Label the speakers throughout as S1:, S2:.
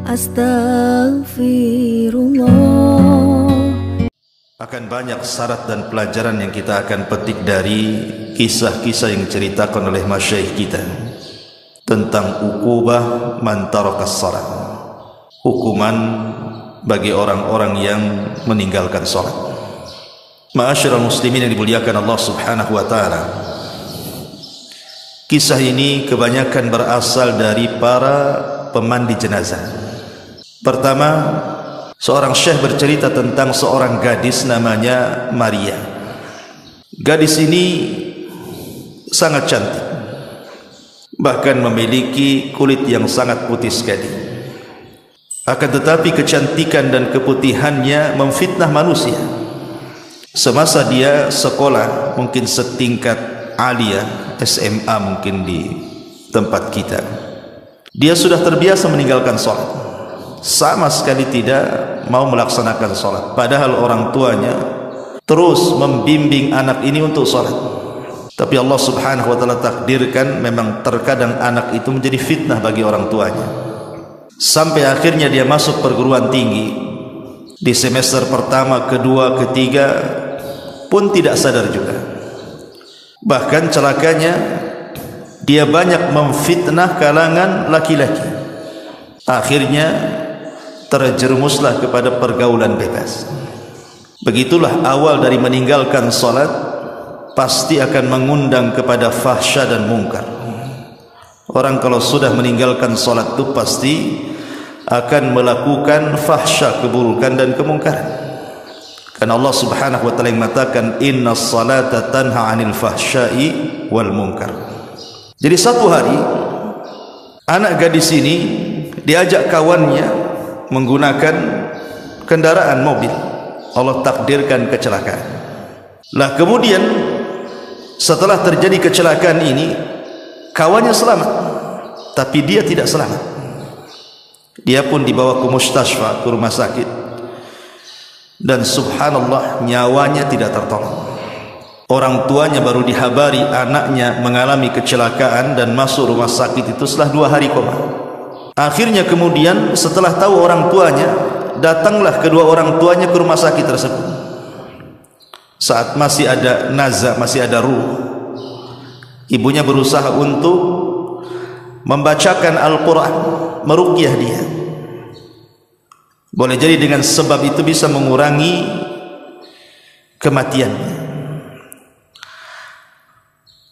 S1: Astaghfirullah.
S2: Akan banyak syarat dan pelajaran yang kita akan petik dari kisah-kisah yang diceritakan oleh masyayikh kita tentang uqubah man tarakas shalah, hukuman bagi orang-orang yang meninggalkan salat. Ma'asyiral muslimin yang dimuliakan Allah Subhanahu wa taala, kisah ini kebanyakan berasal dari para pemandi jenazah. Pertama, seorang syekh bercerita tentang seorang gadis namanya Maria. Gadis ini sangat cantik, bahkan memiliki kulit yang sangat putih sekali. Akan tetapi kecantikan dan keputihannya memfitnah manusia. Semasa dia sekolah, mungkin setingkat aliyah, SMA mungkin di tempat kita, dia sudah terbiasa meninggalkan sholat, sama sekali tidak mau melaksanakan sholat, padahal orang tuanya terus membimbing anak ini untuk sholat. Tapi Allah Subhanahu wa taala takdirkan memang terkadang anak itu menjadi fitnah bagi orang tuanya, sampai akhirnya dia masuk perguruan tinggi. Di semester pertama, kedua, ketiga pun tidak sadar juga. Bahkan celakanya, dia banyak memfitnah kalangan laki-laki. Akhirnya terjerumuslah kepada pergaulan bebas. Begitulah awal dari meninggalkan salat, pasti akan mengundang kepada fahsya dan mungkar. Orang kalau sudah meninggalkan salat itu pasti akan melakukan fahsya, keburukan dan kemungkaran. Karena Allah Subhanahu wa taala yang mengatakan innas salata tanha 'anil fahsya'i wal munkar. Jadi satu hari anak gadis ini diajak kawannya menggunakan kendaraan mobil. Allah takdirkan kecelakaan. Lah kemudian setelah terjadi kecelakaan ini, kawannya selamat, tapi dia tidak selamat. Dia pun dibawa ke mustasfa, ke rumah sakit, dan subhanallah nyawanya tidak tertolong. Orang tuanya baru dihabari anaknya mengalami kecelakaan dan masuk rumah sakit itu setelah 2 hari koma. Akhirnya kemudian setelah tahu orang tuanya, datanglah kedua orang tuanya ke rumah sakit tersebut. Saat masih ada nazah, masih ada ruh, ibunya berusaha untuk membacakan Al-Quran, meruqyah dia. Boleh jadi dengan sebab itu bisa mengurangi kematiannya.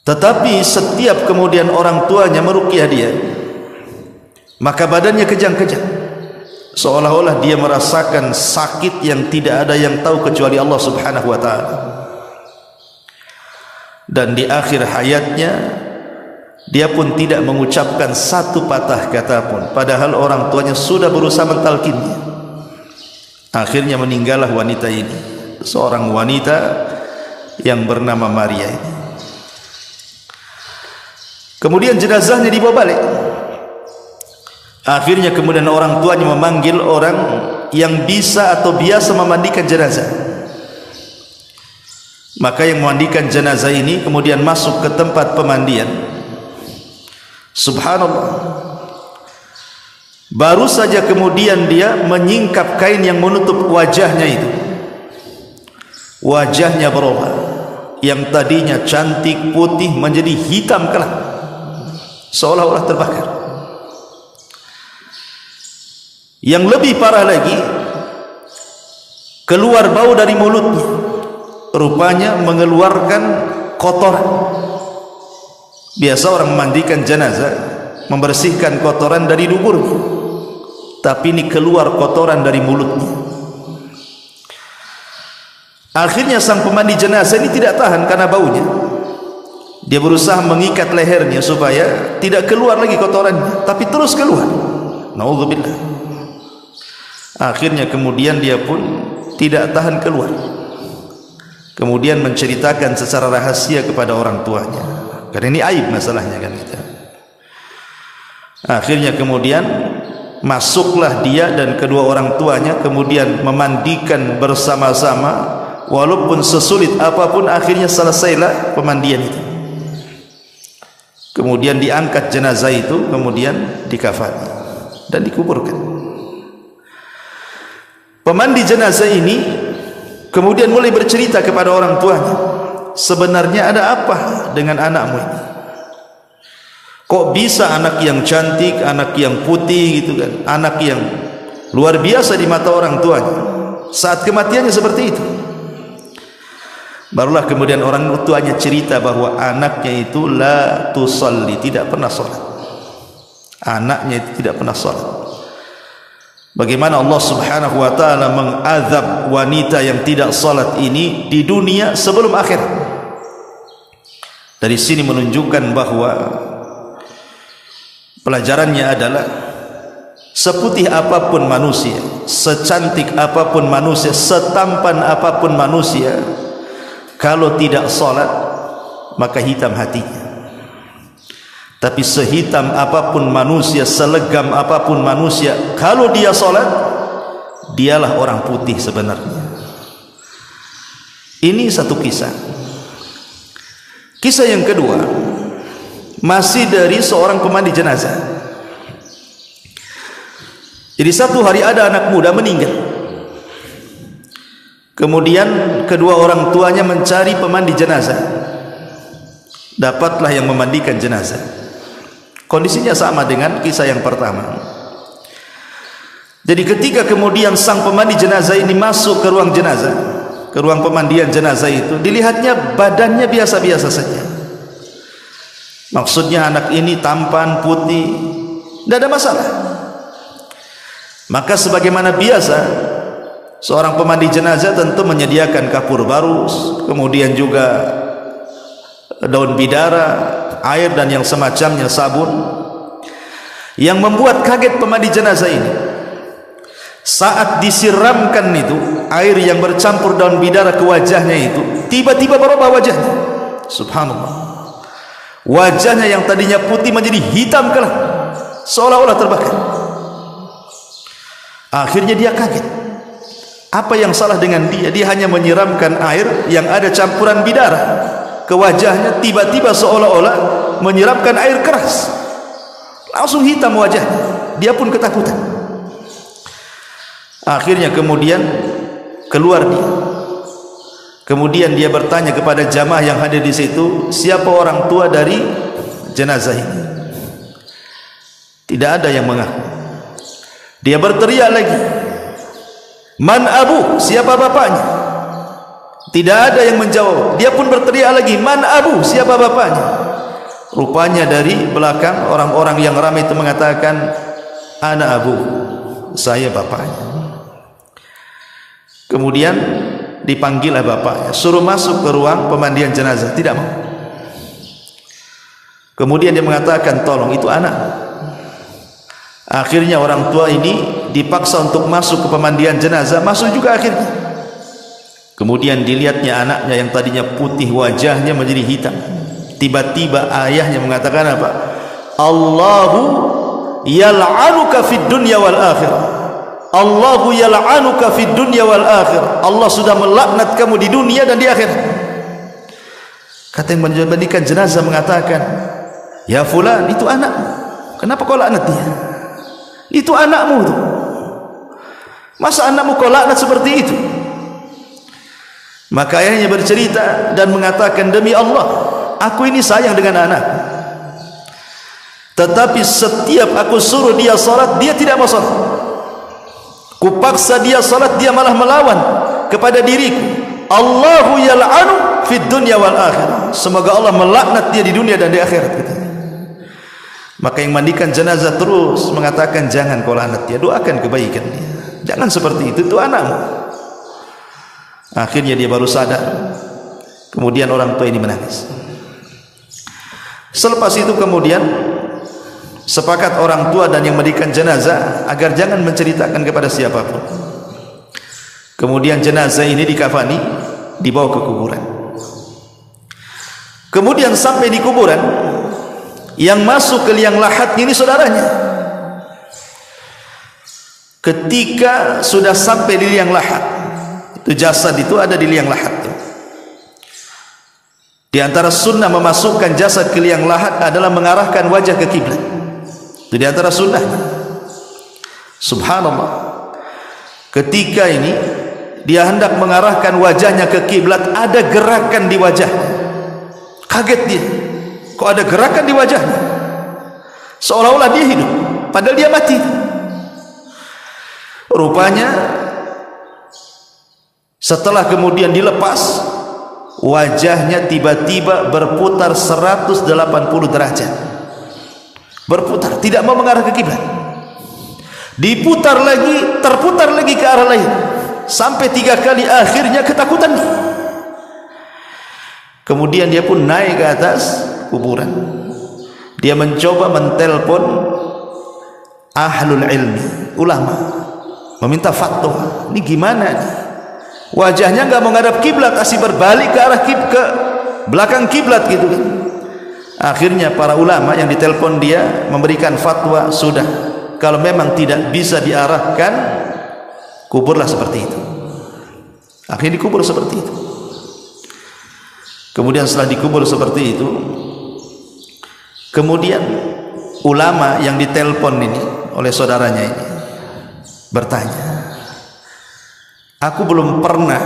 S2: Tetapi setiap kemudian orang tuanya meruqyah dia, maka badannya kejang-kejang, seolah-olah dia merasakan sakit yang tidak ada yang tahu kecuali Allah Subhanahu wa taala. Dan di akhir hayatnya dia pun tidak mengucapkan satu patah kata pun, padahal orang tuanya sudah berusaha mentalkinnya. Akhirnya meninggallah wanita ini, seorang wanita yang bernama Maria ini. Kemudian jenazahnya dibawa balik. Akhirnya kemudian orang tuanya memanggil orang yang bisa atau biasa memandikan jenazah. Maka yang memandikan jenazah ini kemudian masuk ke tempat pemandian. Subhanallah, baru saja kemudian dia menyingkap kain yang menutup wajahnya itu, wajahnya berubah, yang tadinya cantik putih menjadi hitam kelam, seolah-olah terbakar. Yang lebih parah lagi, keluar bau dari mulutnya, rupanya mengeluarkan kotoran. Biasa orang memandikan jenazah membersihkan kotoran dari duburnya, tapi ini keluar kotoran dari mulutnya. Akhirnya sang pemandi jenazah ini tidak tahan karena baunya. Dia berusaha mengikat lehernya supaya tidak keluar lagi kotorannya, tapi terus keluar. Naudzubillah. Akhirnya kemudian dia pun tidak tahan keluar. Kemudian menceritakan secara rahasia kepada orang tuanya. Karena ini aib masalahnya kan kita. Akhirnya kemudian masuklah dia dan kedua orang tuanya, kemudian memandikan bersama-sama, walaupun sesulit apapun akhirnya selesailah pemandian itu. Kemudian diangkat jenazah itu, kemudian dikafani dan dikuburkan. Pemandi jenazah ini kemudian mulai bercerita kepada orang tuanya, sebenarnya ada apa dengan anakmu ini? Kok bisa anak yang cantik, anak yang putih gitu kan, anak yang luar biasa di mata orang tuanya, saat kematiannya seperti itu. Barulah kemudian orang tuanya cerita bahwa anaknya itu la tusalli, tidak pernah salat. Anaknya itu tidak pernah salat. Bagaimana Allah Subhanahu wa taala mengazab wanita yang tidak salat ini di dunia sebelum akhirat. Dari sini menunjukkan bahwa pelajarannya adalah seputih apapun manusia, secantik apapun manusia, setampan apapun manusia, kalau tidak salat maka hitam hatinya. Tapi sehitam apapun manusia, selegam apapun manusia, kalau dia salat, dialah orang putih sebenarnya. Ini satu kisah. Kisah yang kedua masih dari seorang pemandi jenazah. Jadi satu hari ada anak muda meninggal. Kemudian kedua orang tuanya mencari pemandi jenazah. Dapatlah yang memandikan jenazah. Kondisinya sama dengan kisah yang pertama. Jadi ketika kemudian sang pemandi jenazah ini masuk ke ruang jenazah, ke ruang pemandian jenazah itu, dilihatnya badannya biasa-biasa saja. Maksudnya anak ini tampan, putih, tidak ada masalah. Maka sebagaimana biasa, seorang pemandi jenazah tentu menyediakan kapur baru, kemudian juga daun bidara, air dan yang semacamnya, sabun. Yang membuat kaget pemandi jenazah ini, saat disiramkan itu air yang bercampur daun bidara ke wajahnya itu, tiba-tiba berubah wajahnya. Subhanallah, wajahnya yang tadinya putih menjadi hitam kelam, seolah-olah terbakar. Akhirnya dia kaget. Apa yang salah dengan dia? Dia hanya menyiramkan air yang ada campuran bidara ke wajahnya, tiba-tiba seolah-olah menyiramkan air keras, langsung hitam wajahnya. Dia pun ketakutan. Akhirnya kemudian keluar dia. Kemudian dia bertanya kepada jamaah yang hadir di situ, siapa orang tua dari jenazah ini? Tidak ada yang mengaku. Dia berteriak lagi, man abu, siapa bapaknya? Tidak ada yang menjawab. Dia pun berteriak lagi, man abu, siapa bapaknya? Rupanya dari belakang orang-orang yang ramai itu mengatakan, ana abu, saya bapaknya. Kemudian dipanggillah bapaknya, suruh masuk ke ruang pemandian jenazah. Tidak mau. Kemudian dia mengatakan, tolong, itu anak. Akhirnya orang tua ini dipaksa untuk masuk ke pemandian jenazah, masuk juga akhirnya. Kemudian dilihatnya anaknya yang tadinya putih, wajahnya menjadi hitam. Tiba-tiba ayahnya mengatakan apa? Allahu yal'anuka fid dunya wal akhirah. Allahu yal'anuka fid dunya wal akhirah. Allah sudah melaknat kamu di dunia dan di akhirat. Kata yang memandikan jenazah mengatakan, ya fulan, itu anakmu. Kenapa kau laknat dia? Itu anakmu tuh. Masa anakmu kau laknat seperti itu? Maka ayahnya bercerita dan mengatakan, demi Allah, aku ini sayang dengan anak, tetapi setiap aku suruh dia salat, dia tidak mau salat. Kupaksa dia salat, dia malah melawan kepada diriku. Allahu yal'anu fid dunya wal akhirah. Semoga Allah melaknat dia di dunia dan di akhirat, katanya. Maka yang mandikan jenazah terus mengatakan, jangan kau laknat dia, doakan kebaikan dia. Jangan seperti itu anakmu. Akhirnya dia baru sadar. Kemudian orang tua ini menangis. Selepas itu kemudian sepakat orang tua dan yang mandikan jenazah agar jangan menceritakan kepada siapapun. Kemudian jenazah ini dikafani, dibawa ke kuburan. Kemudian sampai di kuburan, yang masuk ke liang lahat ini saudaranya. Ketika sudah sampai di liang lahat, itu jasad itu ada di liang lahat. Di antara sunnah memasukkan jasad ke liang lahat adalah mengarahkan wajah ke kiblat. Itu di antara sunnah. Subhanallah. Ketika ini dia hendak mengarahkan wajahnya ke kiblat, ada gerakan di wajahnya. Kaget dia, kok ada gerakan di wajahnya, seolah-olah dia hidup padahal dia mati. Rupanya setelah kemudian dilepas, wajahnya tiba-tiba berputar 180 derajat, berputar, tidak mau mengarah ke kiblat. Diputar lagi, terputar lagi ke arah lain, sampai 3 kali. Akhirnya ketakutan. Kemudian dia pun naik ke atas kuburan. Dia mencoba mentelpon ahlul ilmi, ulama, meminta fatwa. Ini gimana nih? Wajahnya nggak menghadap kiblat, asih berbalik ke arah ke belakang kiblat gitu kan. Akhirnya para ulama yang ditelepon dia memberikan fatwa, sudah, kalau memang tidak bisa diarahkan, kuburlah seperti itu. Akhirnya dikubur seperti itu. Kemudian setelah dikubur seperti itu, kemudian ulama yang ditelepon ini oleh saudaranya ini bertanya, aku belum pernah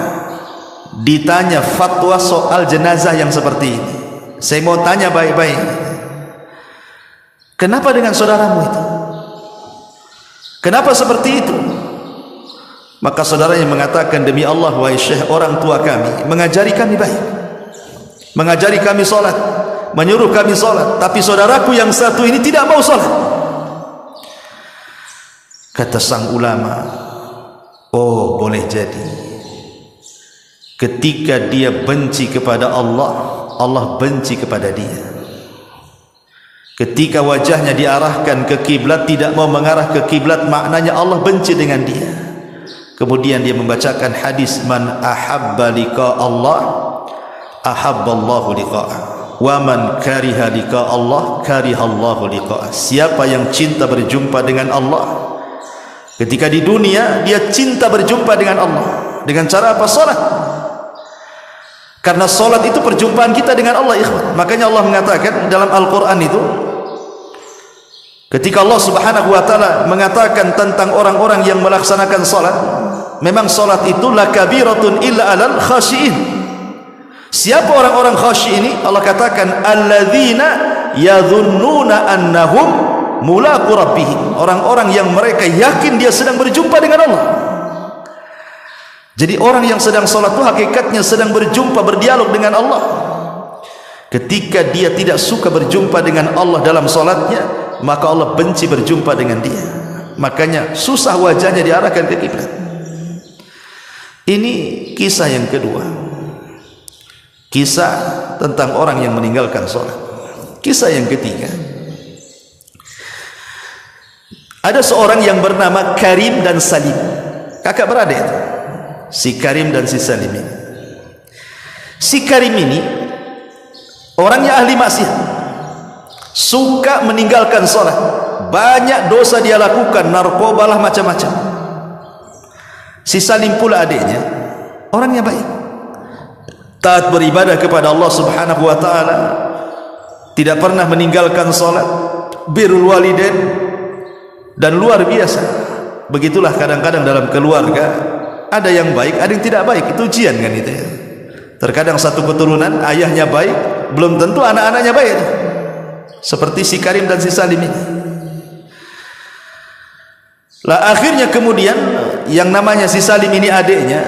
S2: ditanya fatwa soal jenazah yang seperti ini. Saya mau tanya baik-baik, kenapa dengan saudaramu itu? Kenapa seperti itu? Maka saudaranya mengatakan, demi Allah wahai Syekh, orang tua kami mengajari kami baik, mengajari kami sholat, menyuruh kami sholat, tapi saudaraku yang satu ini tidak mau sholat. Kata sang ulama, oh boleh jadi ketika dia benci kepada Allah, Allah benci kepada dia. Ketika wajahnya diarahkan ke kiblat, tidak mau mengarah ke kiblat, maknanya Allah benci dengan dia. Kemudian dia membacakan hadis, man ahabba liqa Allah ahabballahu liqa'ah, wa man kariha liqa Allah karihallahu liqa'ah. Siapa yang cinta berjumpa dengan Allah, ketika di dunia dia cinta berjumpa dengan Allah. Dengan cara apa? Salat. Karena salat itu perjumpaan kita dengan Allah, ikhwan. Makanya Allah mengatakan dalam Al-Quran itu, ketika Allah subhanahu wa ta'ala mengatakan tentang orang-orang yang melaksanakan salat, memang salat itu lakabiratun illa alal khashiin. Siapa orang-orang khasyi ini? Allah katakan alladzina yadhunnuna annahum mulaqu rabbihim, orang-orang yang mereka yakin dia sedang berjumpa dengan Allah. Jadi orang yang sedang salat itu hakikatnya sedang berjumpa, berdialog dengan Allah. Ketika dia tidak suka berjumpa dengan Allah dalam salatnya, maka Allah benci berjumpa dengan dia. Makanya susah wajahnya diarahkan ke kiblat. Ini kisah yang kedua, kisah tentang orang yang meninggalkan salat. Kisah yang ketiga, ada seorang yang bernama Karim dan Salim, kakak beradik itu, si Karim dan si Salim ini. Si Karim ini orangnya ahli maksiat, suka meninggalkan salat, banyak dosa dia lakukan, narkoba lah, macam-macam. Si Salim pula adiknya, orangnya baik, taat beribadah kepada Allah subhanahu wa ta'ala, tidak pernah meninggalkan salat, birrul walidain, dan luar biasa. Begitulah kadang-kadang dalam keluarga, ada yang baik, ada yang tidak baik. Itu ujian kan itu ya. Terkadang satu keturunan ayahnya baik, belum tentu anak-anaknya baik. Seperti si Karim dan si Salim ini. Lah akhirnya kemudian yang namanya si Salim ini adiknya,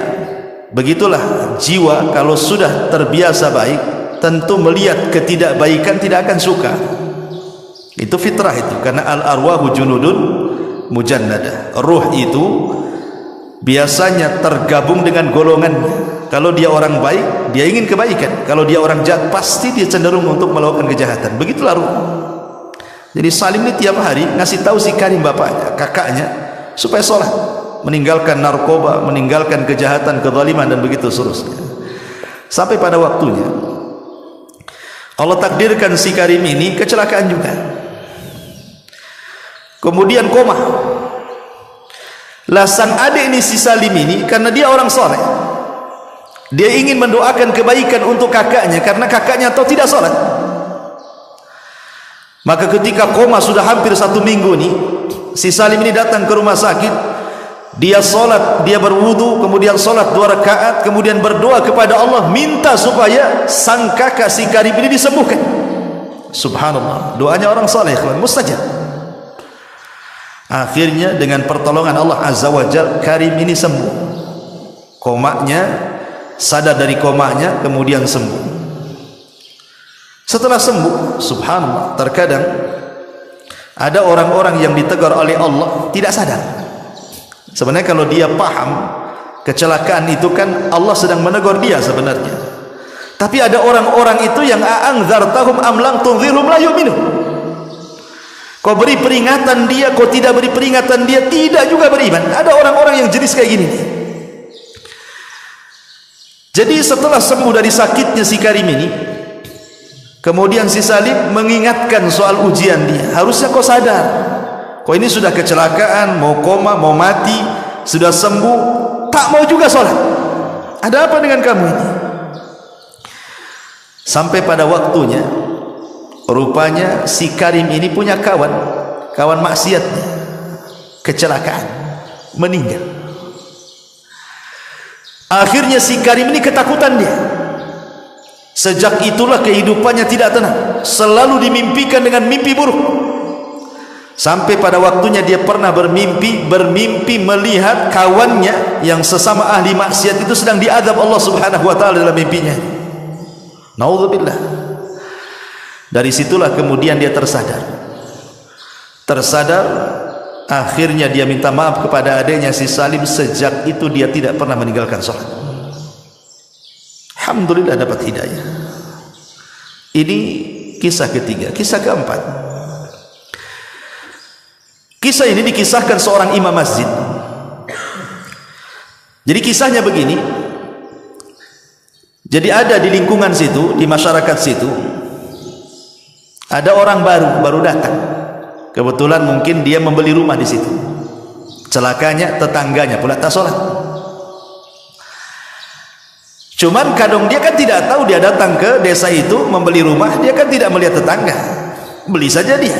S2: begitulah jiwa kalau sudah terbiasa baik, tentu melihat ketidakbaikan tidak akan suka. Itu fitrah itu, karena al-arwahu junudun mujannadah. Ruh itu biasanya tergabung dengan golongannya. Kalau dia orang baik, dia ingin kebaikan. Kalau dia orang jahat, pasti dia cenderung untuk melakukan kejahatan. Begitulah ruh. Jadi Salim ini tiap hari ngasih tahu si Karim, bapaknya, kakaknya, supaya sholat, meninggalkan narkoba, meninggalkan kejahatan, kezaliman, dan begitu seterusnya. Sampai pada waktunya Allah takdirkan si Karim ini kecelakaan juga, kemudian koma. Lah sang adik ini si Salim ini, karena dia orang soleh, dia ingin mendoakan kebaikan untuk kakaknya, karena kakaknya tahu tidak sholat. Maka ketika koma sudah hampir 1 minggu nih, si Salim ini datang ke rumah sakit, dia salat, dia berwudu, kemudian salat 2 rakaat, kemudian berdoa kepada Allah minta supaya sang kakak si Karim ini disembuhkan. Subhanallah, doanya orang saleh mustajab. Akhirnya dengan pertolongan Allah Azza wa Jalla, Karim ini sembuh. Komanya, sadar dari komanya, kemudian sembuh. Setelah sembuh, subhanallah, terkadang ada orang-orang yang ditegur oleh Allah tidak sadar. Sebenarnya kalau dia paham kecelakaan itu kan Allah sedang menegur dia sebenarnya. Tapi ada orang-orang itu yang a'anzartahum am lam tunzirhum la yu'minun. Kau beri peringatan dia, kau tidak beri peringatan dia, tidak juga beriman. Ada orang-orang yang jenis kayak gini. Jadi setelah sembuh dari sakitnya si Karim ini, kemudian si Salim mengingatkan soal ujian dia. Harusnya kau sadar, kau ini sudah kecelakaan, mau koma, mau mati, sudah sembuh, tak mau juga sholat. Ada apa dengan kamu ini? Sampai pada waktunya, rupanya si Karim ini punya kawan maksiatnya, kecelakaan, meninggal. Akhirnya si Karim ini ketakutan dia. Sejak itulah kehidupannya tidak tenang, selalu dimimpikan dengan mimpi buruk. Sampai pada waktunya dia pernah bermimpi melihat kawannya yang sesama ahli maksiat itu sedang diazab Allah Subhanahu wa taala dalam mimpinya. Naudzubillah. Dari situlah kemudian dia tersadar. Akhirnya dia minta maaf kepada adiknya si Salim. Sejak itu dia tidak pernah meninggalkan sholat. Alhamdulillah dapat hidayah. Ini kisah ketiga. Kisah keempat, kisah ini dikisahkan seorang imam masjid. Jadi kisahnya begini. Jadi ada di lingkungan situ, di masyarakat situ, ada orang baru datang. Kebetulan mungkin dia membeli rumah di situ. Celakanya tetangganya pula tak sholat. Cuman kadang dia kan tidak tahu, dia datang ke desa itu membeli rumah, dia kan tidak melihat tetangga, beli saja dia.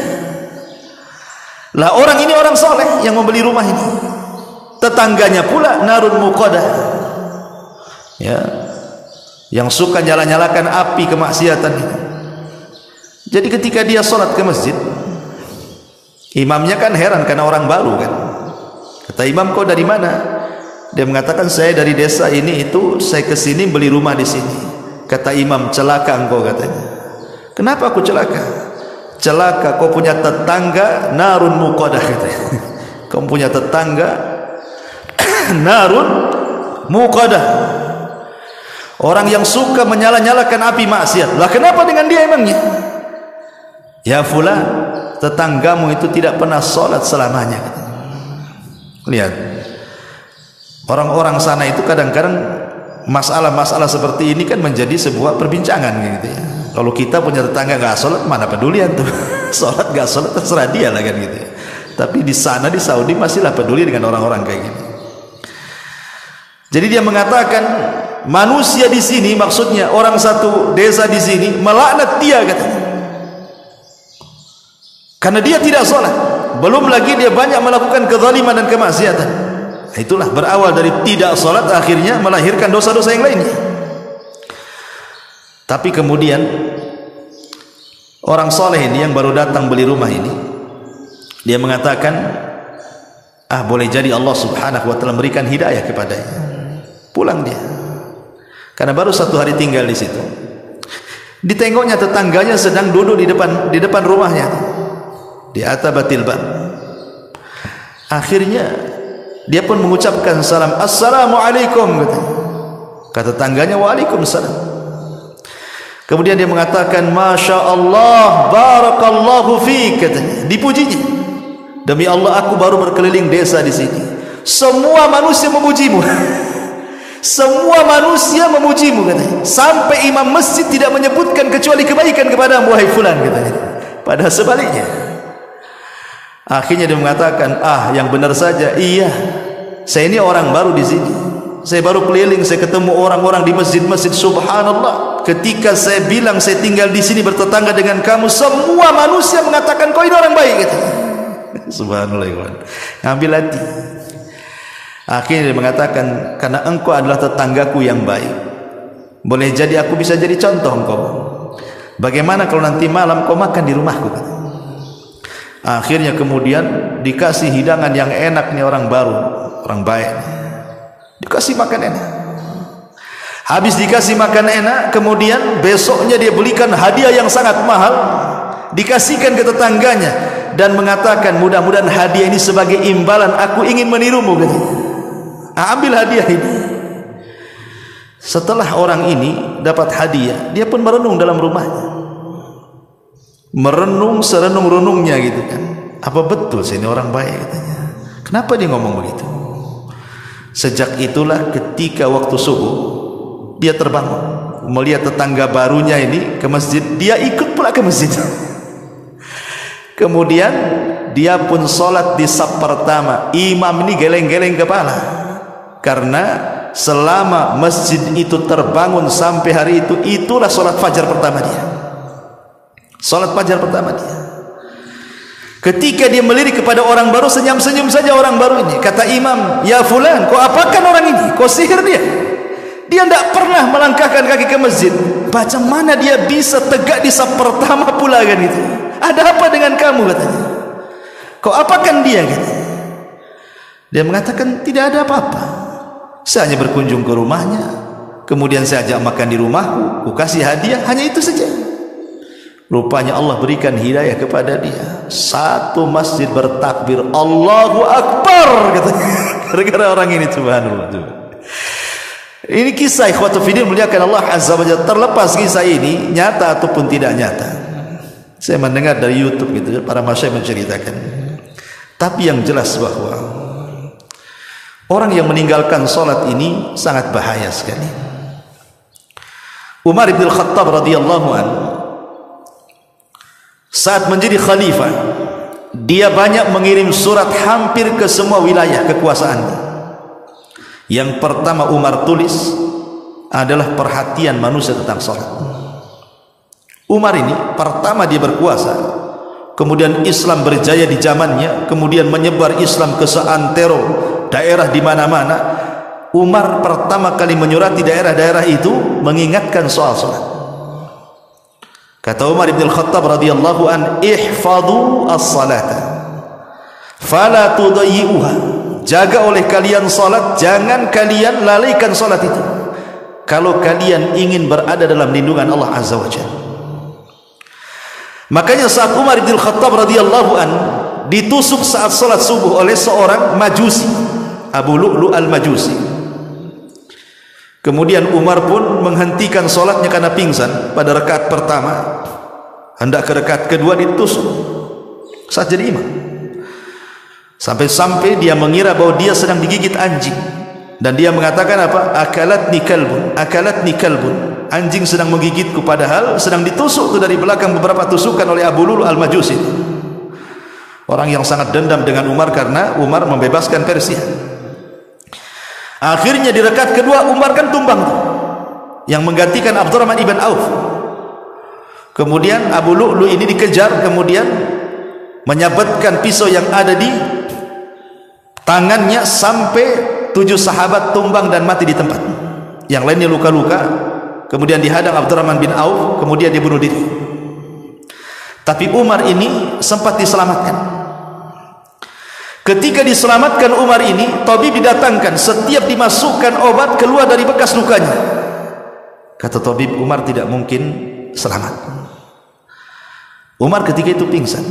S2: Lah orang ini orang soleh yang membeli rumah ini, tetangganya pula narun muqadah, ya, yang suka nyala-nyalakan api kemaksiatan itu. Jadi ketika dia sholat ke masjid, imamnya kan heran karena orang baru kan. Kata imam, kau dari mana? Dia mengatakan, saya dari desa ini itu, saya ke sini beli rumah di sini. Kata imam, celaka engkau katanya. Kenapa aku celaka? Celaka, kau punya tetangga narun muqadah katanya. Kau punya tetangga narun muqadah, orang yang suka menyala-nyalakan api maksiat. Lah kenapa dengan dia emangnya? Ya fulan, tetanggamu itu tidak pernah sholat selamanya. Lihat, orang-orang sana itu kadang-kadang masalah-masalah seperti ini kan menjadi sebuah perbincangan gitu ya. Kalau kita punya tetangga nggak sholat, mana pedulian tuh. Sholat nggak sholat terserah dia lah kan gitu ya. Tapi di sana di Saudi masihlah peduli dengan orang-orang kayak gini. Jadi dia mengatakan, manusia di sini, maksudnya orang satu desa di sini, melaknat dia katanya. Karena dia tidak sholat, belum lagi dia banyak melakukan kezaliman dan kemaksiatan. Itulah berawal dari tidak sholat, akhirnya melahirkan dosa-dosa yang lainnya. Tapi kemudian orang soleh ini yang baru datang beli rumah ini, dia mengatakan, boleh jadi Allah Subhanahu wa taala memberikan hidayah kepadanya. Pulang dia, karena baru 1 hari tinggal di situ. Ditengoknya tetangganya sedang duduk di depan rumahnya, di atabatil bab. Akhirnya dia pun mengucapkan salam, assalamualaikum katanya. Kata tetangganya, waalaikumsalam. Kemudian dia mengatakan, masya Allah, barakallahu fiik katanya. Dipujinya, demi Allah aku baru berkeliling desa di sini, semua manusia memujimu. Semua manusia memujimu katanya. Sampai imam masjid tidak menyebutkan kecuali kebaikan kepada wahai fulan katanya. Padahal sebaliknya. Akhirnya dia mengatakan, yang benar saja, iya, saya ini orang baru di sini, saya baru keliling, saya ketemu orang-orang di masjid-masjid. Subhanallah, ketika saya bilang saya tinggal di sini bertetangga dengan kamu, semua manusia mengatakan kau ini orang baik katanya. Subhanallah, ngambil hati. Akhirnya dia mengatakan, karena engkau adalah tetanggaku yang baik, boleh jadi aku bisa jadi contoh engkau. Bagaimana kalau nanti malam kau makan di rumahku? Akhirnya kemudian dikasih hidangan yang enak nih orang baru, orang baik, dikasih makan enak. Habis dikasih makan enak, kemudian besoknya dia belikan hadiah yang sangat mahal, dikasihkan ke tetangganya dan mengatakan, mudah-mudahan hadiah ini sebagai imbalan aku ingin menirumu. Ambil hadiah ini. Setelah orang ini dapat hadiah, dia pun merenung dalam rumahnya, merenung serenung-renungnya gitu kan. Apa betul sih ini orang baik katanya? Kenapa dia ngomong begitu? Sejak itulah ketika waktu subuh dia terbangun, melihat tetangga barunya ini ke masjid, dia ikut pula ke masjid. Kemudian dia pun sholat di saf pertama. Imam ini geleng-geleng kepala, karena selama masjid itu terbangun sampai hari itu, itulah sholat fajar pertama dia. Sholat fajar pertama dia. Ketika dia melirik kepada orang baru, senyum-senyum saja orang baru ini. Kata imam, ya fulan, kau apakan orang ini? Kau sihir dia? Dia tidak pernah melangkahkan kaki ke masjid. Macam mana dia bisa tegak di saf pertama pula kan itu? Ada apa dengan kamu katanya? Kau apakan dia katanya? Dia mengatakan tidak ada apa-apa. Saya hanya berkunjung ke rumahnya, kemudian saya ajak makan di rumahku, ku kasih hadiah, hanya itu saja. Rupanya Allah berikan hidayah kepada dia. Satu masjid bertakbir, Allahu Akbar katanya. Gara-gara orang ini, subhanallah. Ini kisah ikhwatu fiddin muliakan Allah Azza wa Jalla. Terlepas kisah ini nyata ataupun tidak nyata, saya mendengar dari YouTube gitu, para masyayikh menceritakan. Tapi yang jelas bahwa orang yang meninggalkan solat ini sangat bahaya sekali. Umar bin Khattab radhiyallahu anhu saat menjadi khalifah, dia banyak mengirim surat hampir ke semua wilayah kekuasaannya. Yang pertama Umar tulis adalah perhatian manusia tentang solat. Umar ini pertama dia berkuasa, kemudian Islam berjaya di zamannya, kemudian menyebar Islam ke seantero daerah di mana-mana. Umar pertama kali menyurati daerah-daerah itu mengingatkan soal salat. Kata Umar bin Khattab radhiyallahu an, ihfadhu as-salata fala tudayyi'uha. Jaga oleh kalian salat, jangan kalian lalaikan salat itu. Kalau kalian ingin berada dalam lindungan Allah Azza wa Jalla. Makanya saat Umar bin Khattab radhiyallahu an ditusuk saat salat subuh oleh seorang majusi, Abu Lu'lu' al-Majusi. Kemudian Umar pun menghentikan salatnya karena pingsan pada rakaat pertama. Hendak ke rakaat kedua ditusuk saat jadi imam. Sampai-sampai dia mengira bahwa dia sedang digigit anjing, dan dia mengatakan apa? Akalatni kalbun, akalatni kalbun. Anjing sedang menggigitku, padahal sedang ditusuk itu dari belakang beberapa tusukan oleh Abu Lu'lu' al-Majusi. Orang yang sangat dendam dengan Umar karena Umar membebaskan Persia. Akhirnya di rakaat kedua Umar kan tumbang, yang menggantikan Abdurrahman ibn Auf. Kemudian Abu Lu'lu' ini dikejar, kemudian menyabetkan pisau yang ada di tangannya sampai 7 sahabat tumbang dan mati di tempat. Yang lainnya luka-luka. Kemudian dihadang Abdurrahman bin Auf, kemudian dia bunuh diri. Tapi Umar ini sempat diselamatkan. Ketika diselamatkan Umar ini, tabib didatangkan, setiap dimasukkan obat keluar dari bekas lukanya. Kata tabib, Umar tidak mungkin selamat. Umar ketika itu pingsan.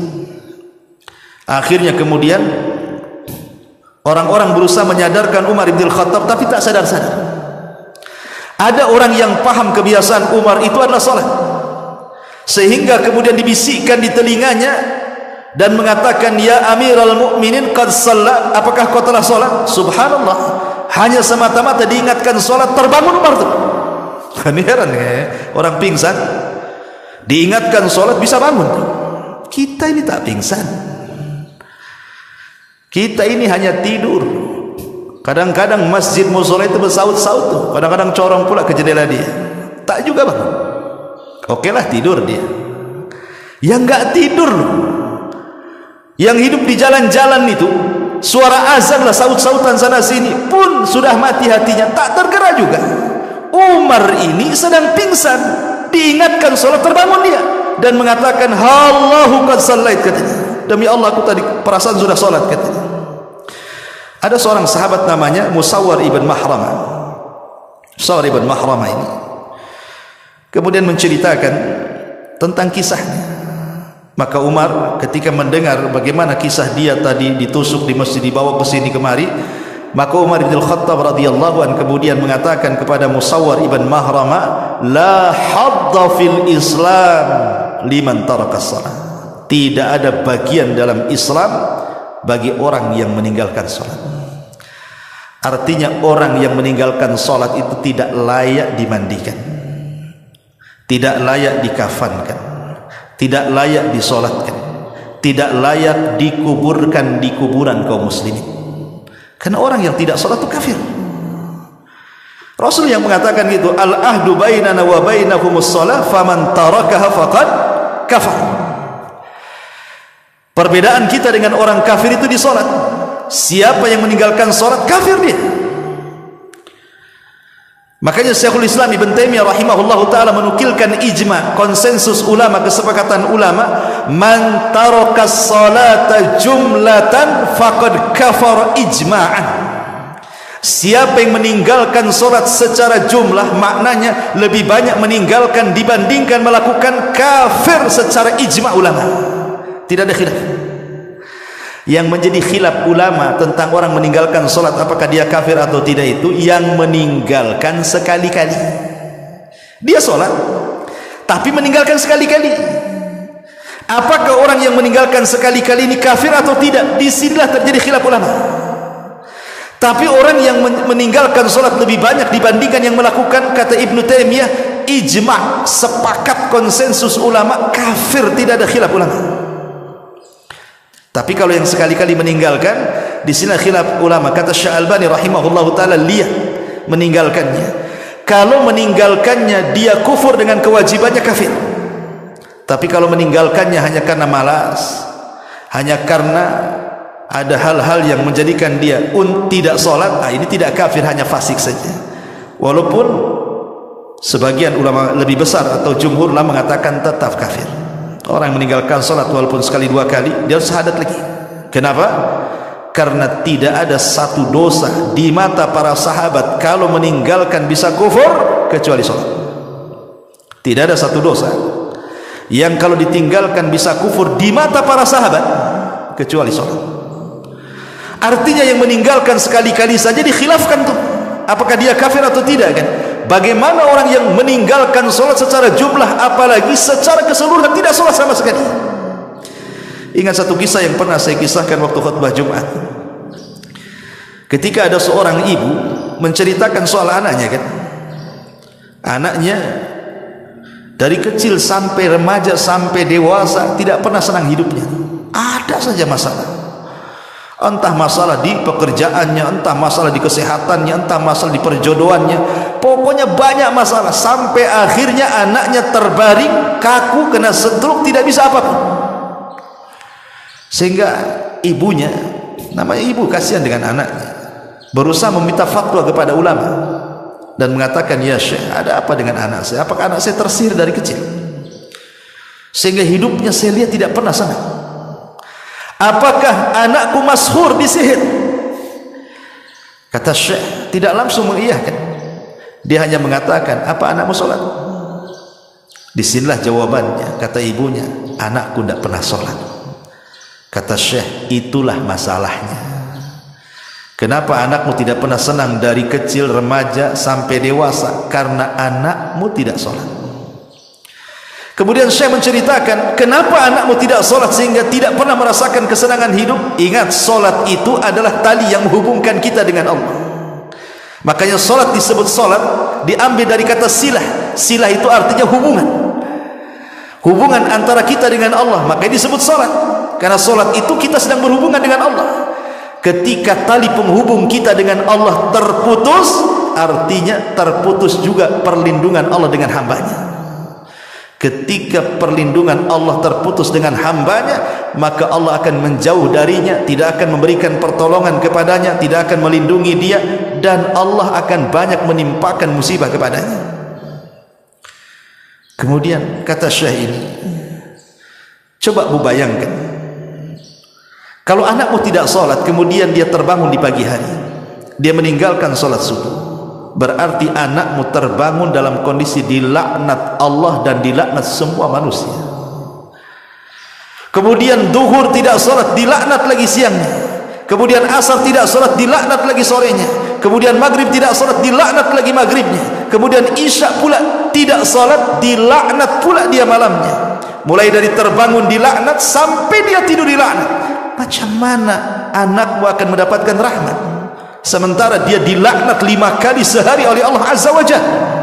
S2: Akhirnya kemudian orang-orang berusaha menyadarkan Umar bin Khattab, tapi tak sadar-sadar. Ada orang yang paham kebiasaan Umar itu adalah salat, sehingga kemudian dibisikkan di telinganya dan mengatakan, ya Amirul Mukminin qad shalla, apakah kau telah salat? Subhanallah, hanya semata-mata diingatkan salat terbangun Umar tuh. Kan heran ya, orang pingsan diingatkan salat bisa bangun. Kita ini tak pingsan, kita ini hanya tidur. Kadang-kadang masjid musola itu bersaut-saut tuh, kadang-kadang corong pula ke jendela dia, tak juga bang. Oke lah tidur dia. Yang enggak tidur, yang hidup di jalan-jalan itu suara azan lah, saut-sautan sana sini pun sudah mati hatinya, tak tergerak juga. Umar ini sedang pingsan, diingatkan sholat, terbangun dia dan mengatakan, Allahu qad shallait, katanya, demi Allah aku tadi perasaan sudah sholat, katanya. Ada seorang sahabat namanya Musawwar ibn Mahramah. Musawwar ibn Mahramah ini kemudian menceritakan tentang kisahnya. Maka Umar ketika mendengar bagaimana kisah dia tadi ditusuk di masjid, dibawa ke sini kemari, maka Umar bin Khattab radhiyallahu anhu kemudian mengatakan kepada Musawwar ibn Mahramah, la hadda fil Islam liman taraka shalah. Tidak ada bagian dalam Islam bagi orang yang meninggalkan salat. Artinya orang yang meninggalkan salat itu tidak layak dimandikan, tidak layak dikafankan, tidak layak disolatkan, tidak layak dikuburkan di kuburan kaum muslimin. Karena orang yang tidak solat itu kafir. Rasul yang mengatakan gitu, al-ahdu bainana wa bainahumus shalah faman tarakaha faqad kafar. Perbedaan kita dengan orang kafir itu di solat. Siapa yang meninggalkan solat, kafir dia. Makanya Syekhul Islam Ibn Taimiyah rahimahullahu ta'ala menukilkan ijma, konsensus ulama, kesepakatan ulama, man tarakas salata jumlatan faqad kafar ijma'an. Siapa yang meninggalkan solat secara jumlah, maknanya lebih banyak meninggalkan dibandingkan melakukan, kafir secara ijma' ulama. Tidak ada khilaf. Yang menjadi khilaf ulama tentang orang meninggalkan solat apakah dia kafir atau tidak itu yang meninggalkan sekali-kali. Dia solat tapi meninggalkan sekali-kali. Apakah orang yang meninggalkan sekali-kali ini kafir atau tidak? Disinilah terjadi khilaf ulama. Tapi orang yang meninggalkan solat lebih banyak dibandingkan yang melakukan, kata Ibnu Taimiyah, ijma', sepakat konsensus ulama, kafir, tidak ada khilaf ulama. Tapi kalau yang sekali-kali meninggalkan, di sini khilaf ulama. Kata Syekh Albani rahimahullahu taala, lihat meninggalkannya. Kalau meninggalkannya dia kufur dengan kewajibannya, kafir. Tapi kalau meninggalkannya hanya karena malas, hanya karena ada hal-hal yang menjadikan dia tidak sholat, ini tidak kafir, hanya fasik saja. Walaupun sebagian ulama lebih besar atau jumhur ulama mengatakan tetap kafir. Orang meninggalkan sholat walaupun sekali dua kali, dia harus syahadat lagi. Kenapa? Karena tidak ada satu dosa di mata para sahabat kalau meninggalkan bisa kufur kecuali sholat. Tidak ada satu dosa yang kalau ditinggalkan bisa kufur di mata para sahabat kecuali sholat. Artinya yang meninggalkan sekali-kali saja dikhilafkan tuh, apakah dia kafir atau tidak, kan? Bagaimana orang yang meninggalkan sholat secara jumlah, apalagi secara keseluruhan tidak sholat sama sekali. Ingat satu kisah yang pernah saya kisahkan waktu khutbah Jumat. Ketika ada seorang ibu menceritakan soal anaknya, kan? Anaknya dari kecil sampai remaja sampai dewasa tidak pernah senang hidupnya. Ada saja masalah. Entah masalah di pekerjaannya, entah masalah di kesehatannya, entah masalah di perjodohannya, pokoknya banyak masalah, sampai akhirnya anaknya terbaring kaku, kena stroke, tidak bisa apapun. Sehingga ibunya, namanya ibu kasihan dengan anaknya, berusaha meminta fatwa kepada ulama dan mengatakan, ya Syekh, ada apa dengan anak saya? Apakah anak saya tersihir dari kecil sehingga hidupnya saya lihat tidak pernah senang? Apakah anakku masyhur disihir? Kata Syekh tidak langsung mengiyakan, dia hanya mengatakan, apa anakmu sholat? Disinilah jawabannya, kata ibunya, anakku tidak pernah sholat. Kata Syekh, itulah masalahnya. Kenapa anakmu tidak pernah senang dari kecil, remaja sampai dewasa? Karena anakmu tidak sholat. Kemudian Syekh menceritakan, kenapa anakmu tidak sholat sehingga tidak pernah merasakan kesenangan hidup? Ingat, sholat itu adalah tali yang menghubungkan kita dengan Allah. Makanya sholat disebut sholat, diambil dari kata silah. Silah itu artinya hubungan, hubungan antara kita dengan Allah, makanya disebut sholat. Karena sholat itu kita sedang berhubungan dengan Allah. Ketika tali penghubung kita dengan Allah terputus, artinya terputus juga perlindungan Allah dengan hambanya. Ketika perlindungan Allah terputus dengan hambanya, maka Allah akan menjauh darinya, tidak akan memberikan pertolongan kepadanya, tidak akan melindungi dia, dan Allah akan banyak menimpakan musibah kepadanya. Kemudian kata Syekh ini, coba bu bayangkan, kalau anakmu tidak sholat, kemudian dia terbangun di pagi hari, dia meninggalkan sholat subuh, berarti anakmu terbangun dalam kondisi dilaknat Allah dan dilaknat semua manusia. Kemudian duhur tidak sholat, dilaknat lagi siangnya. Kemudian asar tidak sholat, dilaknat lagi sorenya. Kemudian maghrib tidak sholat, dilaknat lagi maghribnya. Kemudian isya pula tidak sholat, dilaknat pula dia malamnya. Mulai dari terbangun dilaknat sampai dia tidur dilaknat. Macam mana anakmu akan mendapatkan rahmat sementara dia dilaknat 5 kali sehari oleh Allah Azza wa Jalla?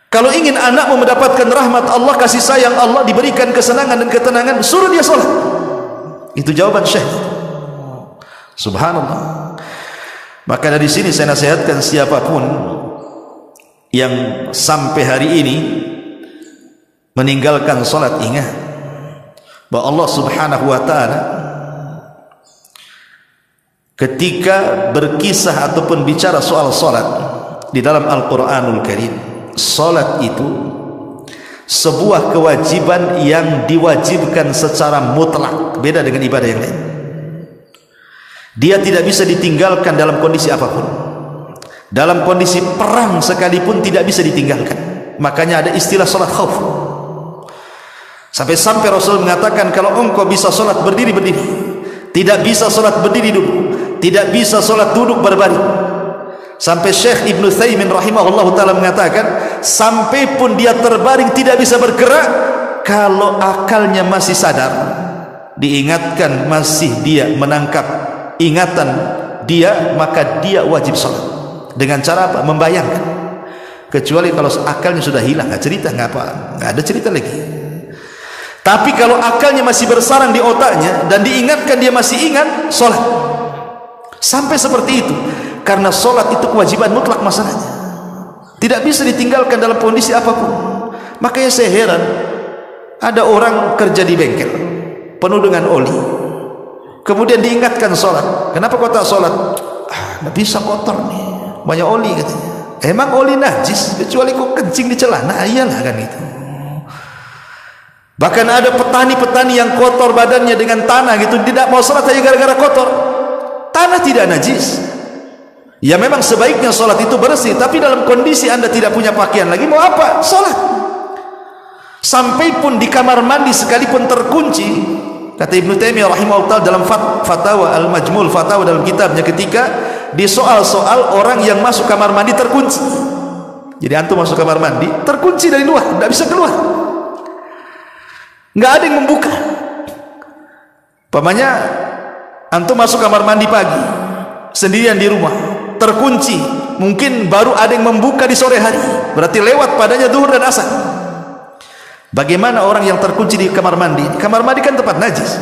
S2: Kalau ingin anakmu mendapatkan rahmat Allah, kasih sayang Allah, diberikan kesenangan dan ketenangan, suruh dia sholat. Itu jawaban Syekh. Subhanallah. Maka dari sini saya nasihatkan siapapun yang sampai hari ini meninggalkan sholat, ingat bahwa Allah Subhanahu wa ta'ala ketika berkisah ataupun bicara soal sholat di dalam Al-Quranul Karim, sholat itu sebuah kewajiban yang diwajibkan secara mutlak, beda dengan ibadah yang lain. Dia tidak bisa ditinggalkan dalam kondisi apapun. Dalam kondisi perang sekalipun tidak bisa ditinggalkan. Makanya ada istilah sholat khauf. Sampai-sampai Rasul mengatakan, kalau engkau bisa sholat berdiri, berdiri. Tidak bisa sholat berdiri, duduk. Tidak bisa sholat duduk berbaring. Sampai Syekh Ibn Utsaimin rahimahullah ta'ala mengatakan, sampai pun dia terbaring tidak bisa bergerak, kalau akalnya masih sadar, diingatkan masih dia menangkap ingatan dia, maka dia wajib sholat. Dengan cara apa? Membayangkan. Kecuali kalau akalnya sudah hilang, nggak cerita, nggak apa, nggak ada cerita lagi. Tapi kalau akalnya masih bersarang di otaknya dan diingatkan dia masih ingat, sholat. Sampai seperti itu. Karena sholat itu kewajiban mutlak masalahnya, tidak bisa ditinggalkan dalam kondisi apapun. Makanya saya heran, ada orang kerja di bengkel penuh dengan oli, kemudian diingatkan sholat. Kenapa kau tak sholat? Nggak bisa, kotor nih, banyak oli katanya. Emang oli najis kecuali kau kencing di celana? Iyalah kan itu. Bahkan ada petani-petani yang kotor badannya dengan tanah gitu, tidak mau sholat hanya gara-gara kotor. Tanah tidak najis. Ya memang sebaiknya sholat itu bersih, tapi dalam kondisi anda tidak punya pakaian lagi, mau apa? Sholat. Sampai pun di kamar mandi sekalipun terkunci, kata Ibnu Taimiyah rahimahullah dalam Fatawa Al-Majmul, Fatawa dalam kitabnya, ketika di soal-soal orang yang masuk kamar mandi terkunci. Jadi antum masuk kamar mandi terkunci dari luar, tidak bisa keluar, nggak ada yang membuka. Pamannya antum masuk kamar mandi pagi sendirian di rumah, terkunci, mungkin baru ada yang membuka di sore hari, berarti lewat padanya zuhur dan asar. Bagaimana orang yang terkunci di kamar mandi? Kamar mandi kan tempat najis.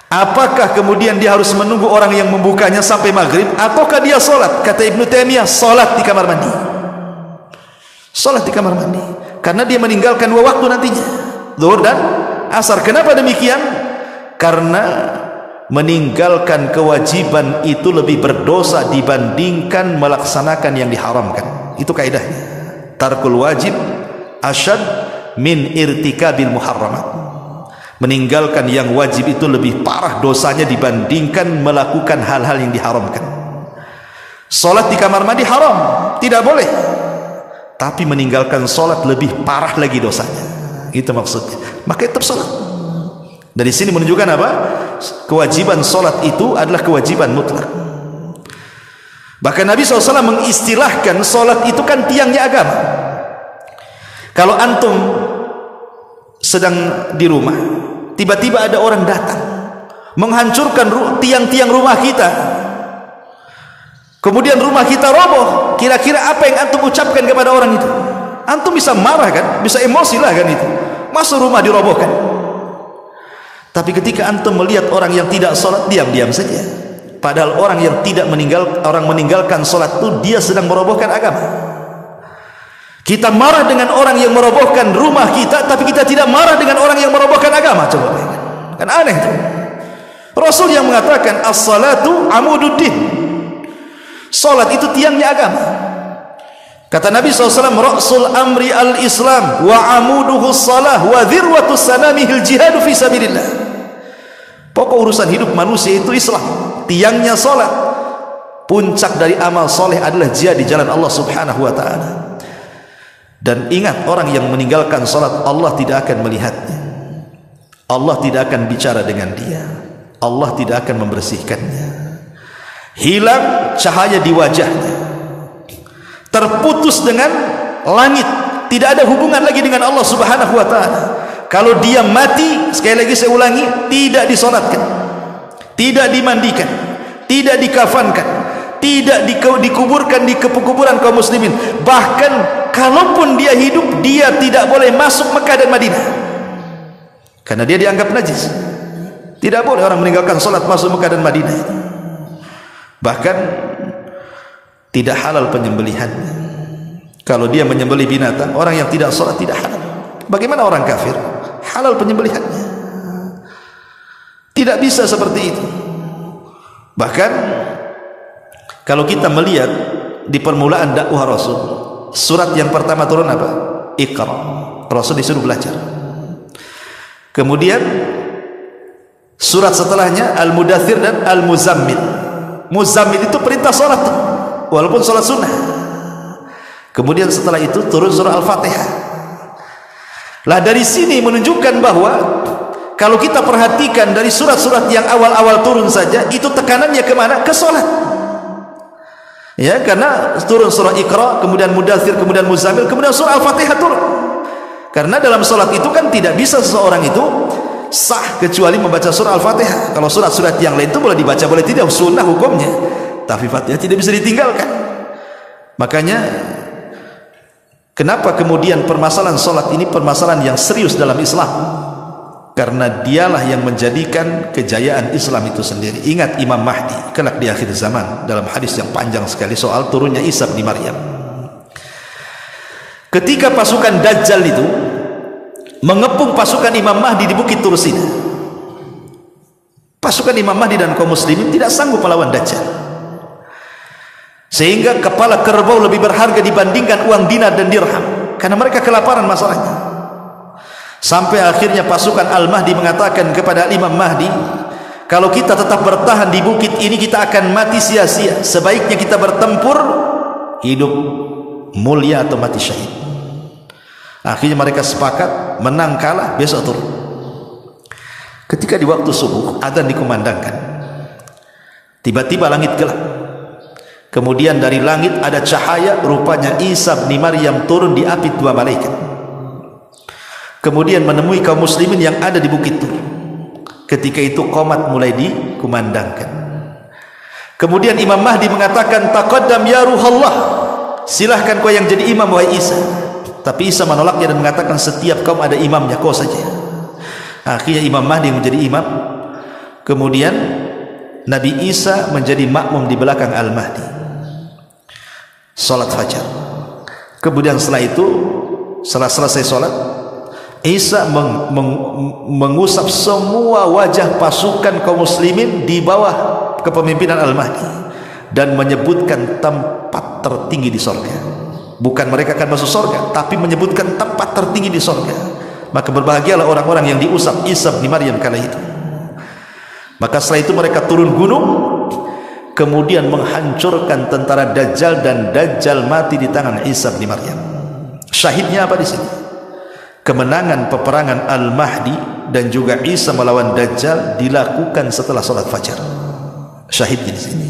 S2: Apakah kemudian dia harus menunggu orang yang membukanya sampai maghrib, ataukah dia sholat? Kata Ibnu Taimiyah, sholat di kamar mandi. Sholat di kamar mandi, karena dia meninggalkan 2 waktu nantinya, zuhur dan asar. Kenapa demikian? Karena meninggalkan kewajiban itu lebih berdosa dibandingkan melaksanakan yang diharamkan. Itu kaidahnya. Tarkul wajib asyad min irtikabil muharramat. Meninggalkan yang wajib itu lebih parah dosanya dibandingkan melakukan hal-hal yang diharamkan. Salat di kamar mandi haram, tidak boleh. Tapi meninggalkan salat lebih parah lagi dosanya. Itu maksudnya. Maka tetap salat. Dari sini menunjukkan apa? Kewajiban sholat itu adalah kewajiban mutlak. Bahkan Nabi SAW mengistilahkan sholat itu kan tiangnya agama. Kalau antum sedang di rumah, tiba-tiba ada orang datang menghancurkan tiang-tiang rumah kita, kemudian rumah kita roboh, kira-kira apa yang antum ucapkan kepada orang itu? Antum bisa marah kan? Bisa emosi lah kan itu. Masa rumah dirobohkan? Tapi ketika antum melihat orang yang tidak sholat, diam-diam saja. Padahal orang yang tidak meninggalkan sholat itu dia sedang merobohkan agama. Kita marah dengan orang yang merobohkan rumah kita, tapi kita tidak marah dengan orang yang merobohkan agama. Coba bayangkan, kan aneh itu. Rasul yang mengatakan as-salatu amududdin, salat itu tiangnya agama. Kata Nabi SAW, ra'sul amri al-islam wa amuduhu salah wa dhirwatu sanamihil jihadu fi sabilillah. Pokok urusan hidup manusia itu Islam, tiangnya salat, puncak dari amal soleh adalah jihad di jalan Allah Subhanahu wa ta'ala. Dan ingat, orang yang meninggalkan salat, Allah tidak akan melihatnya, Allah tidak akan bicara dengan dia, Allah tidak akan membersihkannya. Hilang cahaya di wajahnya, terputus dengan langit, tidak ada hubungan lagi dengan Allah Subhanahu wa ta'ala. Kalau dia mati, sekali lagi saya ulangi, tidak disolatkan, tidak dimandikan, tidak dikafankan, tidak dikuburkan di kuburan kaum muslimin. Bahkan kalaupun dia hidup, dia tidak boleh masuk Mekah dan Madinah karena dia dianggap najis. Tidak boleh orang meninggalkan salat masuk Mekah dan Madinah. Bahkan tidak halal penyembelihannya. Kalau dia menyembelih binatang, orang yang tidak salat tidak halal. Bagaimana orang kafir? Halal penyembelihannya. Tidak bisa seperti itu. Bahkan kalau kita melihat di permulaan dakwah Rasul, surat yang pertama turun apa? Iqra. Rasul disuruh belajar. Kemudian surat setelahnya Al-Mudaththir dan Al-Muzammil. Muzammil itu perintah salat, walaupun salat sunnah. Kemudian setelah itu turun surah Al-Fatihah. Lah dari sini menunjukkan bahwa kalau kita perhatikan dari surat-surat yang awal-awal turun saja, itu tekanannya kemana? Ke salat. Ya, karena turun surah Iqra, kemudian Mudaththir, kemudian Muzammil, kemudian surah Al-Fatihah turun. Karena dalam salat itu kan tidak bisa seseorang itu sah kecuali membaca surah Al-Fatihah. Kalau surat-surat yang lain itu boleh dibaca, boleh tidak, sunnah hukumnya. Tapi Fatihah tidak bisa ditinggalkan. Makanya kenapa kemudian permasalahan salat ini permasalahan yang serius dalam Islam? Karena dialah yang menjadikan kejayaan Islam itu sendiri. Ingat Imam Mahdi kelak di akhir zaman, dalam hadis yang panjang sekali soal turunnya Isa bin Maryam. Ketika pasukan Dajjal itu mengepung pasukan Imam Mahdi di Bukit Tursina, pasukan Imam Mahdi dan kaum muslimin tidak sanggup melawan Dajjal, sehingga kepala kerbau lebih berharga dibandingkan uang dinar dan dirham, karena mereka kelaparan masalahnya. Sampai akhirnya pasukan Al-Mahdi mengatakan kepada Imam Mahdi, kalau kita tetap bertahan di bukit ini, kita akan mati sia-sia. Sebaiknya kita bertempur, hidup mulia atau mati syahid. Akhirnya mereka sepakat, menang kalah besok turun. Ketika di waktu subuh adzan dikumandangkan, tiba-tiba langit gelap. Kemudian dari langit ada cahaya, rupanya Isa bin Maryam turun di api dua malaikat. Kemudian menemui kaum muslimin yang ada di Bukit Tur. Ketika itu qomat mulai dikumandangkan. Kemudian Imam Mahdi mengatakan, taqaddam ya ruhallah, silahkan kau yang jadi imam wahai Isa. Tapi Isa menolaknya dan mengatakan, setiap kaum ada imamnya, kau saja. Akhirnya Imam Mahdi menjadi imam. Kemudian Nabi Isa menjadi makmum di belakang Al-Mahdi, salat fajar. Kemudian setelah itu, setelah selesai salat, Isa mengusap semua wajah pasukan kaum muslimin di bawah kepemimpinan Al-Mahdi dan menyebutkan tempat tertinggi di sorga. Bukan mereka akan masuk sorga, tapi menyebutkan tempat tertinggi di sorga. Maka berbahagialah orang-orang yang diusap Isa bin Maryam kala itu. Maka setelah itu mereka turun gunung, kemudian menghancurkan tentara Dajjal, dan Dajjal mati di tangan Isa bin Maryam. Syahidnya apa di sini? Kemenangan peperangan Al-Mahdi dan juga Isa melawan Dajjal dilakukan setelah salat fajar. Syahid di sini.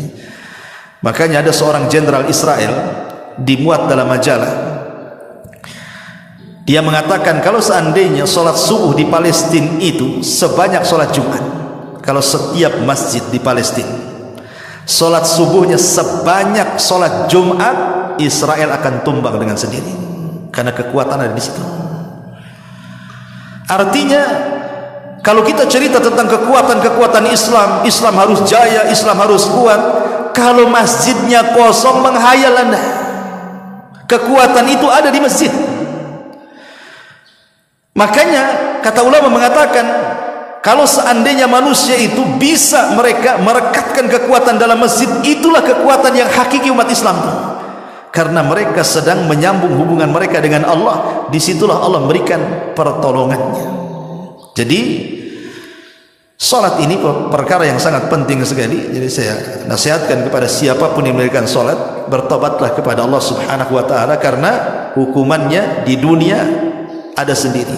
S2: Makanya ada seorang jenderal Israel dimuat dalam majalah. Dia mengatakan kalau seandainya salat subuh di Palestina itu sebanyak salat Jumat, kalau setiap masjid di Palestina salat subuhnya sebanyak salat Jumat, Israel akan tumbang dengan sendiri, karena kekuatan ada di situ. Artinya kalau kita cerita tentang kekuatan-kekuatan Islam, Islam harus jaya, Islam harus kuat. Kalau masjidnya kosong, menghayal Anda. Kekuatan itu ada di masjid. Makanya kata ulama mengatakan, kalau seandainya manusia itu bisa mereka merekatkan kekuatan dalam masjid, itulah kekuatan yang hakiki umat Islam. Karena mereka sedang menyambung hubungan mereka dengan Allah. Disitulah Allah memberikan pertolongannya. Jadi salat ini perkara yang sangat penting sekali. Jadi saya nasihatkan kepada siapapun yang memberikan salat, bertobatlah kepada Allah Subhanahu wa taala, karena hukumannya di dunia ada sendiri,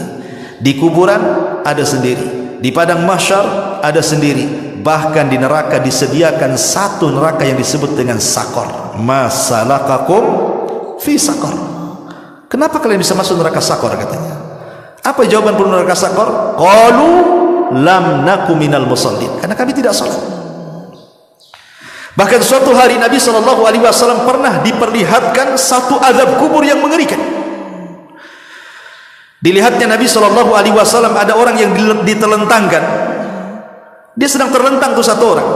S2: di kuburan ada sendiri, di padang mahsyar ada sendiri, bahkan di neraka disediakan satu neraka yang disebut dengan sakor. Masalakakum fi sakor. Kenapa kalian bisa masuk neraka sakor katanya? Apa jawaban penduduk neraka sakor? Qalu lam naku minal musallin. Karena kami tidak salat. Bahkan suatu hari Nabi SAW pernah diperlihatkan satu azab kubur yang mengerikan. Dilihatnya Nabi SAW ada orang yang ditelentangkan. Dia sedang terlentang tuh satu orang.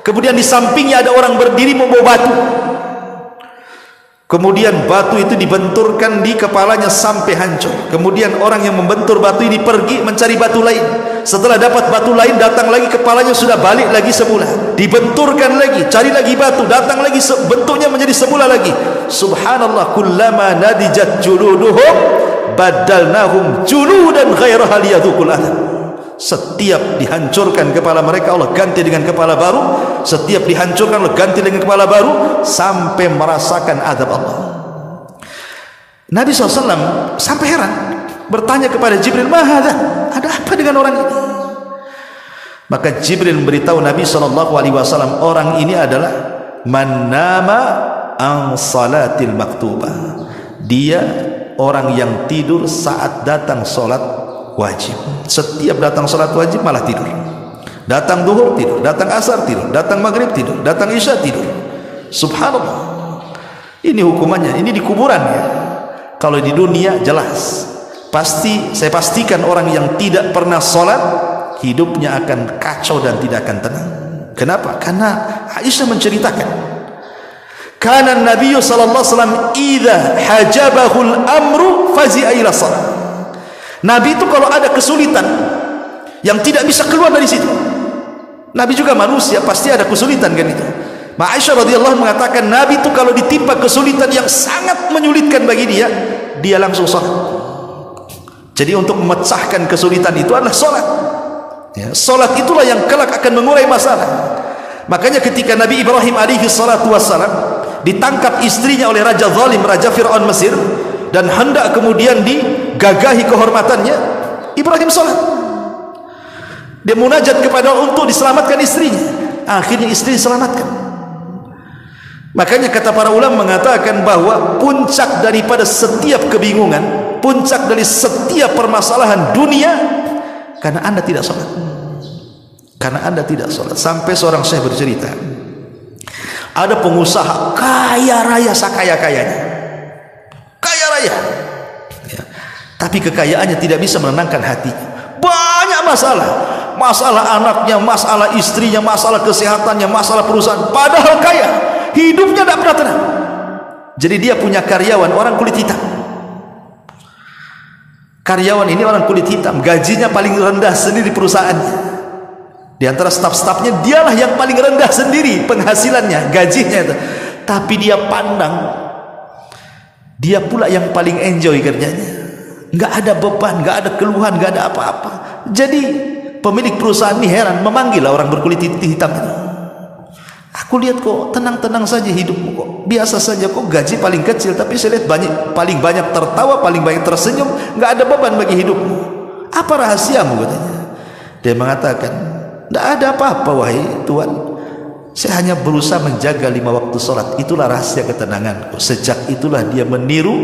S2: Kemudian di sampingnya ada orang berdiri membawa batu. Kemudian batu itu dibenturkan di kepalanya sampai hancur. Kemudian orang yang membentur batu ini pergi mencari batu lain. Setelah dapat batu lain, datang lagi, kepalanya sudah balik lagi semula. Dibenturkan lagi, cari lagi batu, datang lagi, bentuknya menjadi semula lagi. Subhanallah, kullama nadijat juluduhum badalnahum juludan ghairaha liyadhuqul adab. Setiap dihancurkan kepala mereka, Allah ganti dengan kepala baru. Setiap dihancurkan, Allah ganti dengan kepala baru, sampai merasakan azab Allah. Nabi SAW sampai heran, bertanya kepada Jibril, "Mahadha?" Ada apa dengan orang ini? Maka Jibril memberitahu Nabi SAW, orang ini adalah man nama an salatil maktubah. Dia orang yang tidur saat datang salat wajib. Setiap datang salat wajib malah tidur. Datang duhur tidur, datang asar tidur, datang maghrib tidur, datang isya tidur. Subhanallah. Ini hukumannya, ini di kuburan ya. Kalau di dunia jelas, pasti saya pastikan orang yang tidak pernah salat hidupnya akan kacau dan tidak akan tenang. Kenapa? Karena Aisyah menceritakan, kana Nabi sallallahu alaihi wasallam idza hajabahul amru fazi'a ila salat. Nabi itu kalau ada kesulitan yang tidak bisa keluar dari situ, Nabi juga manusia, pasti ada kesulitan kan itu. Aisyah radhiyallahu mengatakan, Nabi itu kalau ditimpa kesulitan yang sangat menyulitkan bagi dia, dia langsung salat. Jadi untuk memecahkan kesulitan itu adalah salat. Ya, salat itulah yang kelak akan mengurai masalah. Makanya ketika Nabi Ibrahim alaihi salatu wassalam ditangkap istrinya oleh raja zalim, raja Fir'aun Mesir, dan hendak kemudian digagahi kehormatannya, Ibrahim salat. Dia munajat kepada Allah untuk diselamatkan istrinya. Akhirnya istri diselamatkan. Makanya kata para ulama mengatakan bahwa puncak daripada setiap kebingungan, puncak dari setiap permasalahan dunia, karena anda tidak salat. Karena anda tidak salat. Sampai seorang syekh bercerita, ada pengusaha kaya raya sakaya-kayanya, kaya raya ya. Tapi kekayaannya tidak bisa menenangkan hatinya. Banyak masalah, masalah anaknya, masalah istrinya, masalah kesehatannya, masalah perusahaan, padahal kaya, hidupnya tidak pernah tenang. Jadi dia punya karyawan orang kulit hitam. Karyawan ini orang kulit hitam, gajinya paling rendah sendiri di perusahaannya. Di antara staf-stafnya dialah yang paling rendah sendiri penghasilannya, gajinya itu. Tapi dia pandang, dia pula yang paling enjoy kerjanya. Nggak ada beban, nggak ada keluhan, nggak ada apa-apa. Jadi pemilik perusahaan ini heran, memanggil orang berkulit hitam ini. Aku lihat kok tenang-tenang saja hidupmu, kok biasa saja, kok gaji paling kecil, tapi saya lihat paling banyak tertawa, paling banyak tersenyum, nggak ada beban bagi hidupmu. Apa rahasiamu katanya? Dia mengatakan, tidak ada apa-apa wahai Tuhan, saya hanya berusaha menjaga 5 waktu sholat, itulah rahasia ketenanganku. Sejak itulah dia meniru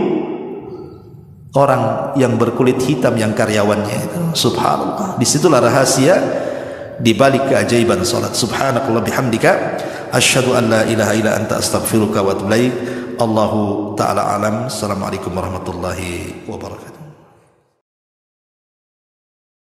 S2: orang yang berkulit hitam yang karyawannya itu. Subhanallah, disitulah rahasia di balik keajaiban salat. Subhanakallah bihamdika, asyhadu an la ilaha illa anta, astaghfiruka wa atubu ilaik. Allahu ta'ala alam. Assalamualaikum warahmatullahi wabarakatuh.